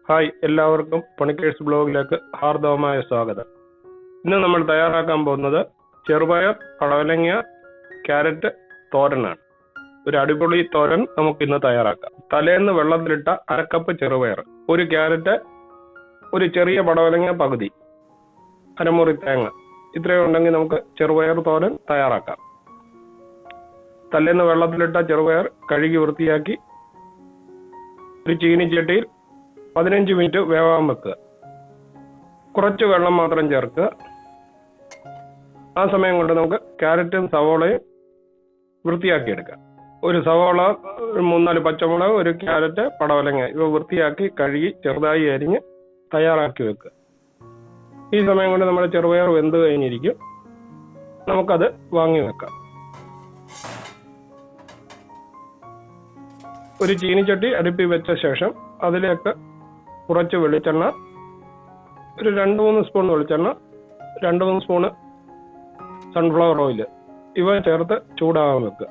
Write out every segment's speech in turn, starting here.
Hi, എല്ലാവർക്കും പണിക്കേഴ്സ് ബ്ലോഗിലേക്ക് ഹാർദവമായ സ്വാഗതം. ഇന്ന് നമ്മൾ തയ്യാറാക്കാൻ പോകുന്നത് ചെറുപയർ, പടവലങ്ങ, ക്യാരറ്റ് തോരനാണ്. ഒരു അടിപൊളി തോരൻ നമുക്ക് ഇന്ന് തയ്യാറാക്കാം. തലേന്ന് വെള്ളത്തിലിട്ട അരക്കപ്പ് ചെറുപയർ, ഒരു ക്യാരറ്റ്, ഒരു ചെറിയ പടവലങ്ങ പകുതി, അരമുറി തേങ്ങ, ഇത്രയും ഉണ്ടെങ്കിൽ നമുക്ക് ചെറുപയർ തോരൻ തയ്യാറാക്കാം. തലേന്ന് വെള്ളത്തിലിട്ട ചെറുപയർ കഴുകി വൃത്തിയാക്കി ഒരു ചീനിച്ചട്ടിയിൽ 15 മിനിറ്റ് വേവാൻ വെക്കുക. കുറച്ച് വെള്ളം മാത്രം ചേർക്കുക. ആ സമയം കൊണ്ട് നമുക്ക് ക്യാരറ്റും സവോളയും വൃത്തിയാക്കിയെടുക്കാം. ഒരു സവോള, 3-4 പച്ചമുളക്, ഒരു ക്യാരറ്റ്, പടവലങ്ങ ഇവ വൃത്തിയാക്കി കഴുകി ചെറുതായി അരിഞ്ഞ് തയ്യാറാക്കി വെക്കുക. ഈ സമയം കൊണ്ട് നമ്മുടെ ചെറുപയർ വെന്ത് കഴിഞ്ഞിരിക്കും. നമുക്കത് വാങ്ങി വെക്കാം. ഒരു ചീനിച്ചട്ടി അടുപ്പിൽ വെച്ച ശേഷം അതിലേക്ക് കുറച്ച് വെളിച്ചെണ്ണ, ഒരു 2-3 സ്പൂൺ വെളിച്ചെണ്ണ, 2-3 സ്പൂണ് സൺഫ്ലവർ ഓയിൽ ഇവ ചേർത്ത് ചൂടാകാൻ വെക്കുക.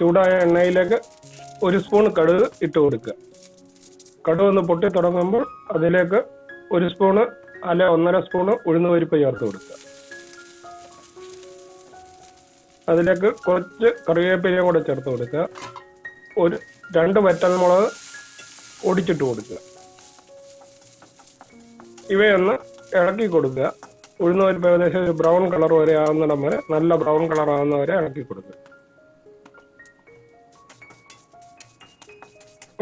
ചൂടായ എണ്ണയിലേക്ക് 1 സ്പൂൺ കടുക് ഇട്ട് കൊടുക്കുക. കടുക് ഒന്ന് പൊട്ടി തുടങ്ങുമ്പോൾ അതിലേക്ക് 1 സ്പൂണ് അല്ല 1.5 സ്പൂണ് ഉഴുന്നുപരിപ്പ് ചേർത്ത് കൊടുക്കുക. അതിലേക്ക് കുറച്ച് കറിവേപ്പിലയും കൂടെ ചേർത്ത് കൊടുക്കുക. 2 വറ്റൽമുളക് ഒടിച്ചിട്ട് കൊടുക്കുക. ഇവയൊന്ന് ഇളക്കി കൊടുക്കുക. ഉഴുന്നുപരിപ്പ് ഏകദേശം ഒരു ബ്രൗൺ കളർ വരെ ആവുന്നിടം വരെ, നല്ല ബ്രൗൺ കളർ ആവുന്നവരെ ഇളക്കി കൊടുക്കുക.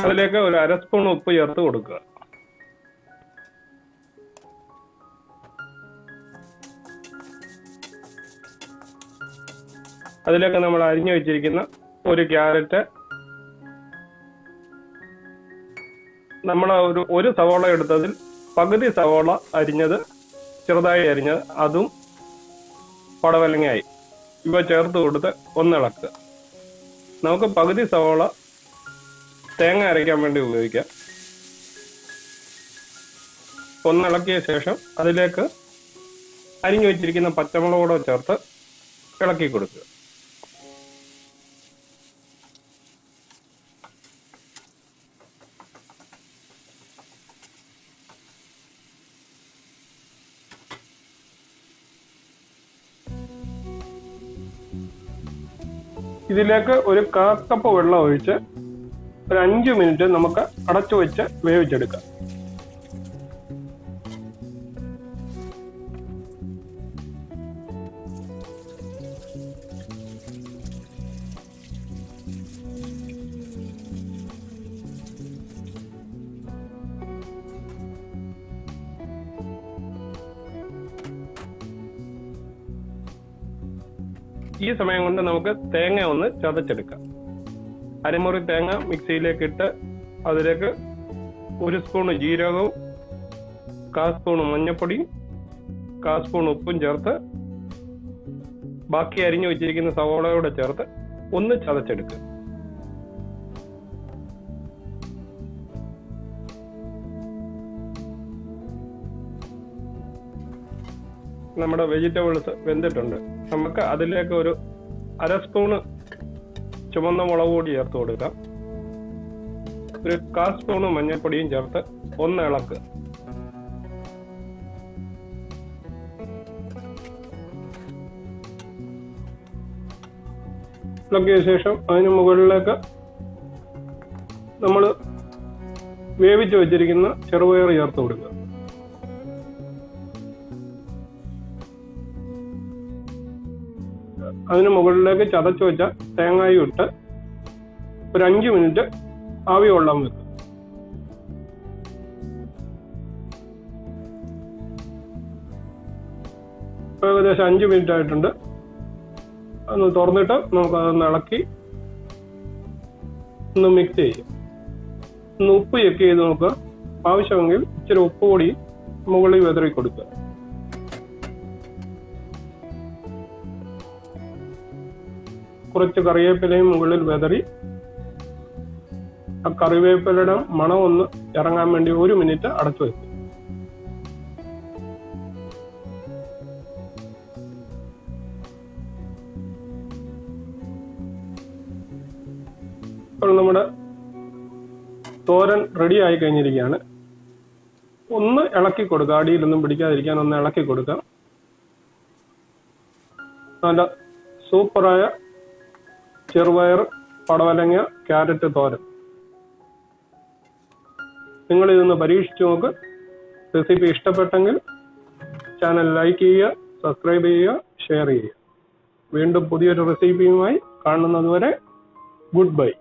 അതിലേക്ക് ഒരു 1/2 സ്പൂൺ ഉപ്പ് ചേർത്ത് കൊടുക്കുക. അതിലേക്ക് നമ്മൾ അരിഞ്ഞു വെച്ചിരിക്കുന്ന ഒരു ക്യാരറ്റ്, നമ്മൾ ഒരു സവോള എടുത്തതിൽ പകുതി സവോള അരിഞ്ഞത്, ചെറുതായി അരിഞ്ഞത്, അതും പടവലങ്ങയായി ഇവ ചേർത്ത് കൊടുത്ത് ഒന്നിളക്കുക. നമുക്ക് പകുതി സവോള തേങ്ങ അരയ്ക്കാൻ വേണ്ടി ഉപയോഗിക്കാം. ഒന്നിളക്കിയ ശേഷം അതിലേക്ക് അരിഞ്ഞു വെച്ചിരിക്കുന്ന പച്ചമുളക് കൂടെ ചേർത്ത് ഇളക്കി കൊടുക്കുക. ഇതിലേക്ക് ഒരു 1/4 കപ്പ് വെള്ളം ഒഴിച്ച് ഒരു 5 മിനിറ്റ് നമുക്ക് അടച്ചു വെച്ച് വേവിച്ചെടുക്കാം. ഈ സമയം കൊണ്ട് നമുക്ക് തേങ്ങ ഒന്ന് ചതച്ചെടുക്കാം. അരമുറി തേങ്ങ മിക്സിയിലേക്ക് ഇട്ട് അതിലേക്ക് 1 സ്പൂൺ ജീരകവും 1/4 സ്പൂൺ മഞ്ഞൾപ്പൊടിയും 1/4 സ്പൂൺ ഉപ്പും ചേർത്ത് ബാക്കി അരിഞ്ഞു വെച്ചിരിക്കുന്ന സവോളയോടെ ചേർത്ത് ഒന്ന് ചതച്ചെടുക്കുക. നമ്മുടെ വെജിറ്റബിൾസ് വെന്തിട്ടുണ്ട്. നമുക്ക് അതിലേക്ക് ഒരു 1/2 സ്പൂണ് ചുവന്ന മുളക് പൊടി ചേർത്ത് കൊടുക്കാം. ഒരു 1/4 സ്പൂണ് മഞ്ഞൾപ്പൊടിയും ചേർത്ത് ഒന്ന് ഇളക്കുക. ഇളക്കിയ ശേഷം അതിന് മുകളിലേക്ക് നമ്മൾ വേവിച്ച് വെച്ചിരിക്കുന്ന ചെറുപയർ ചേർത്ത് കൊടുക്കുക. അതിന് മുകളിലേക്ക് ചതച്ചു വെച്ച തേങ്ങായും ഇട്ട് ഒരു 5 മിനിറ്റ് ആവി കൊള്ളാൻ വെക്കും. ഏകദേശം 5 മിനിറ്റ് ആയിട്ടുണ്ട്. ഒന്ന് തുറന്നിട്ട് നമുക്ക് അതൊന്ന് ഇളക്കി ഒന്ന് മിക്സ് ചെയ്യാം. ഒന്ന് ഉപ്പ് ചെക്ക് ചെയ്ത് നോക്കുക. ആവശ്യമെങ്കിൽ ഇച്ചിരി ഉപ്പ് പൊടി മുകളിൽ വിതറി കൊടുക്കുക. കുറച്ച് കറിവേപ്പിലയും മുകളിൽ വിതറി ആ കറിവേപ്പിലയുടെ മണം ഒന്ന് ഇറങ്ങാൻ വേണ്ടി 1 മിനിറ്റ് അടച്ചു വയ്ക്കും. ഇപ്പോൾ നമ്മുടെ തോരൻ റെഡി ആയി കഴിഞ്ഞിരിക്കുകയാണ്. ഒന്ന് ഇളക്കി കൊടുക്കുക, അടിയിലൊന്നും പിടിക്കാതിരിക്കാൻ ഒന്ന് ഇളക്കി കൊടുക്കുക. നല്ല സൂപ്പറായ ചെറുപയർ പടവലങ്ങ ക്യാരറ്റ് തോരൻ. നിങ്ങൾ ഇതൊന്ന് പരീക്ഷിച്ചു നോക്ക്. റെസിപ്പി ഇഷ്ടപ്പെട്ടെങ്കിൽ ചാനൽ ലൈക്ക് ചെയ്യുക, സബ്സ്ക്രൈബ് ചെയ്യുക, ഷെയർ ചെയ്യുക. വീണ്ടും പുതിയൊരു റെസിപ്പിയുമായി കാണുന്നത് വരെ ഗുഡ് ബൈ.